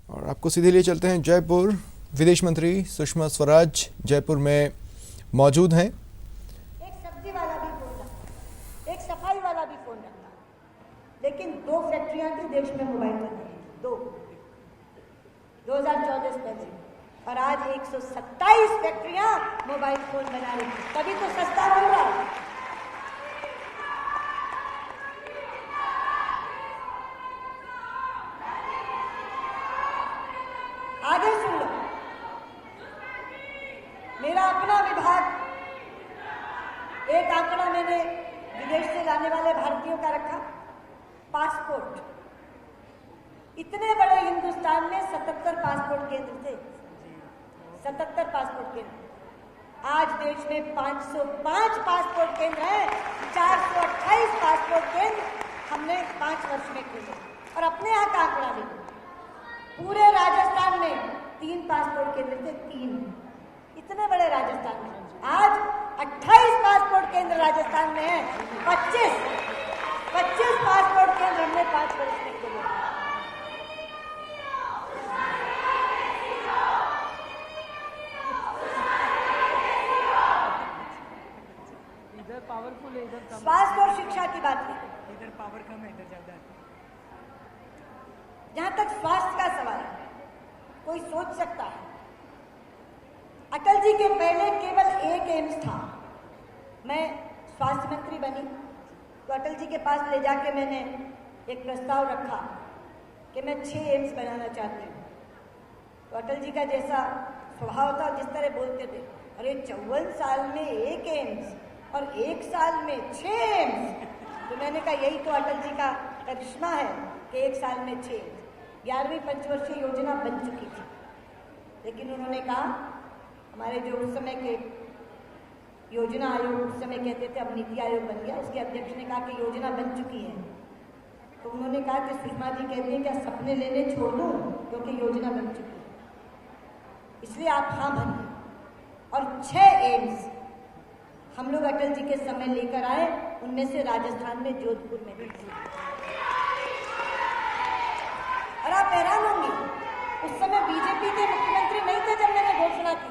और आपको सीधे लिए चलते हैं जयपुर। विदेश मंत्री सुषमा स्वराज जयपुर में मौजूद हैं। एक सब्जी वाला भी फोन रखता, एक सफाई वाला भी फोन रखता, लेकिन 2 फैक्ट्रियां थी देश में मोबाइल बनाने की, 2 2014 से पहले, और आज 127 फैक्ट्रियां मोबाइल फोन बना रही थी। तभी तो सस्ता मिल रहा है। आगे सुन लो, मेरा अपना विभाग, एक आंकड़ा मैंने विदेश से लाने वाले भारतीयों का रखा, पासपोर्ट। इतने बड़े हिंदुस्तान में 77 पासपोर्ट केंद्र थे, 77 पासपोर्ट केंद्र। आज देश में 505 पासपोर्ट केंद्र हैं, 428 पासपोर्ट केंद्र हमने 5 वर्ष में खोले। और अपने यहाँ का आंकड़ा देखो, पूरे राजस्थान में 3 पासपोर्ट केंद्र थे, 3। इतने बड़े राजस्थान में आज 28 पासपोर्ट केंद्र राजस्थान में है। 25 पासपोर्ट केंद्र हमने 5 वर्ष में खोले। इधर पावरफुल है, इधर कम। स्वास्थ्य और शिक्षा की बात की, इधर पावर कम है, इधर ज्यादा है। जहां तक स्वास्थ्य का सवाल है, कोई सोच सकता है अटल जी के पहले केवल एक एम्स था। मैं स्वास्थ्य मंत्री बनी तो अटल जी के पास ले जाके मैंने एक प्रस्ताव रखा कि मैं 6 एम्स बनाना चाहती हूँ। तो अटल जी का जैसा स्वभाव था, जिस तरह बोलते थे, अरे 54 साल में 1 एम्स और 1 साल में 6 एम्स। तो मैंने कहा यही तो अटल जी का करिश्मा है कि 1 साल में 6 एम्स। 11वीं पंचवर्षीय योजना बन चुकी थी, लेकिन उन्होंने कहा, हमारे जो उस समय के योजना आयोग, उस समय कहते थे, अब नीति आयोग बन गया, उसके अध्यक्ष ने कहा कि योजना बन चुकी है। तो उन्होंने कहा कि सुषमा जी कहती हैं क्या सपने लेने छोड़ दूं, क्योंकि योजना बन चुकी है, इसलिए आप हाँ भरिए। और 6 एम्स हम लोग अटल जी के समय लेकर आए, उनमें से राजस्थान में जोधपुर में भी। और आप हैरान होंगे, उस समय बीजेपी के मुख्यमंत्री नहीं थे जब मैंने घोषणा की।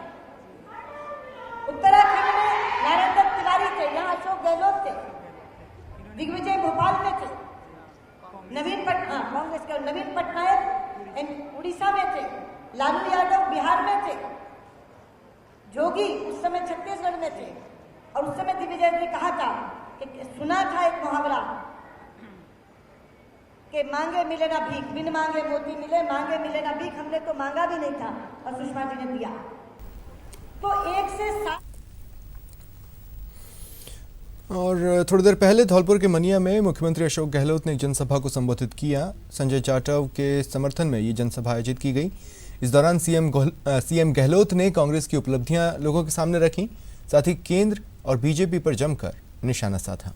उत्तराखंड में नारायण दत्त तिवारी थे, यहाँ अशोक गहलोत थे, दिग्विजय भोपाल में थे, कांग्रेस के नवीन पटनायक उड़ीसा में थे, लालू यादव बिहार में थे, जोगी उस समय छत्तीसगढ़ में थे। और उस समय दिग्विजय ने कहा था कि सुना था एक मुहावरा कि मांगे मिले ना भीख, बिन मांगे मोती मिले, मांगे मिले ना भीख। हमने तो मांगा भी नहीं था और सुषमा जी ने दिया। तो 1 से 7। और थोड़ी देर पहले धौलपुर के मनिया में मुख्यमंत्री अशोक गहलोत ने एक जनसभा को संबोधित किया। संजय जाटव के समर्थन में ये जनसभा आयोजित की गई। इस दौरान सीएम गहलोत ने कांग्रेस की उपलब्धियां लोगों के सामने रखी, साथ ही केंद्र और बीजेपी पर जमकर निशाना साधा।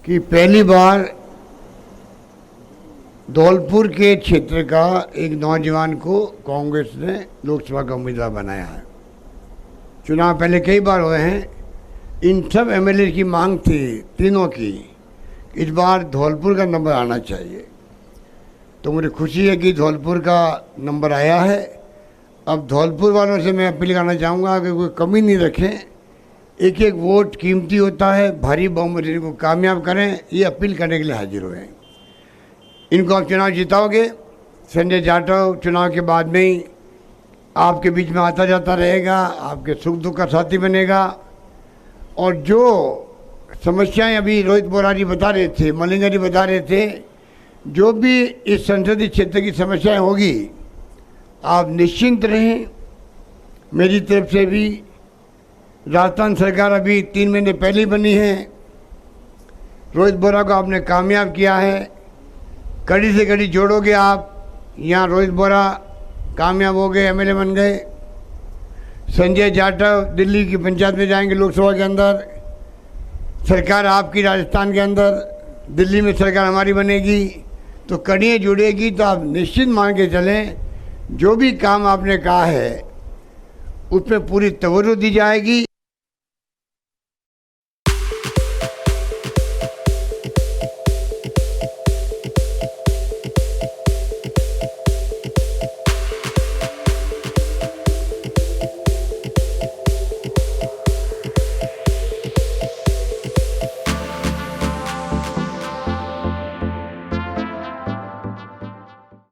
कि पहली बार धौलपुर के क्षेत्र का एक नौजवान को कांग्रेस ने लोकसभा का उम्मीदवार बनाया है। चुनाव पहले कई बार हुए हैं, इन सब एमएलए की मांग थी, तीनों की, इस बार धौलपुर का नंबर आना चाहिए। तो मुझे खुशी है कि धौलपुर का नंबर आया है। अब धौलपुर वालों से मैं अपील करना चाहूँगा कि कोई कमी नहीं रखें, एक एक वोट कीमती होता है, भारी बहुमत इनको कामयाब करें, ये अपील करने के लिए हाजिर हुए हैं। इनको आप चुनाव जिताओगे, संजय जाटव चुनाव के बाद में ही आपके बीच में आता जाता रहेगा, आपके सुख दुख का साथी बनेगा। और जो समस्याएं अभी रोहित बोरा जी बता रहे थे, मलिंगा जी बता रहे थे, जो भी इस संसदीय क्षेत्र की समस्याएं होगी, आप निश्चिंत रहें। मेरी तरफ से भी राजस्थान सरकार अभी 3 महीने पहले ही बनी है। रोहित बोरा को आपने कामयाब किया है, कड़ी से कड़ी जोड़ोगे आप, यहाँ रोहित बोरा कामयाब हो गए, एमएलए बन गए। संजय जाटव दिल्ली की पंचायत में जाएंगे, लोकसभा के अंदर सरकार आपकी, राजस्थान के अंदर दिल्ली में सरकार हमारी बनेगी। तो कड़ियाँ जुड़ेगी, तो आप निश्चित मान के चलें, जो भी काम आपने कहा है उसमें पूरी तवज्जो दी जाएगी।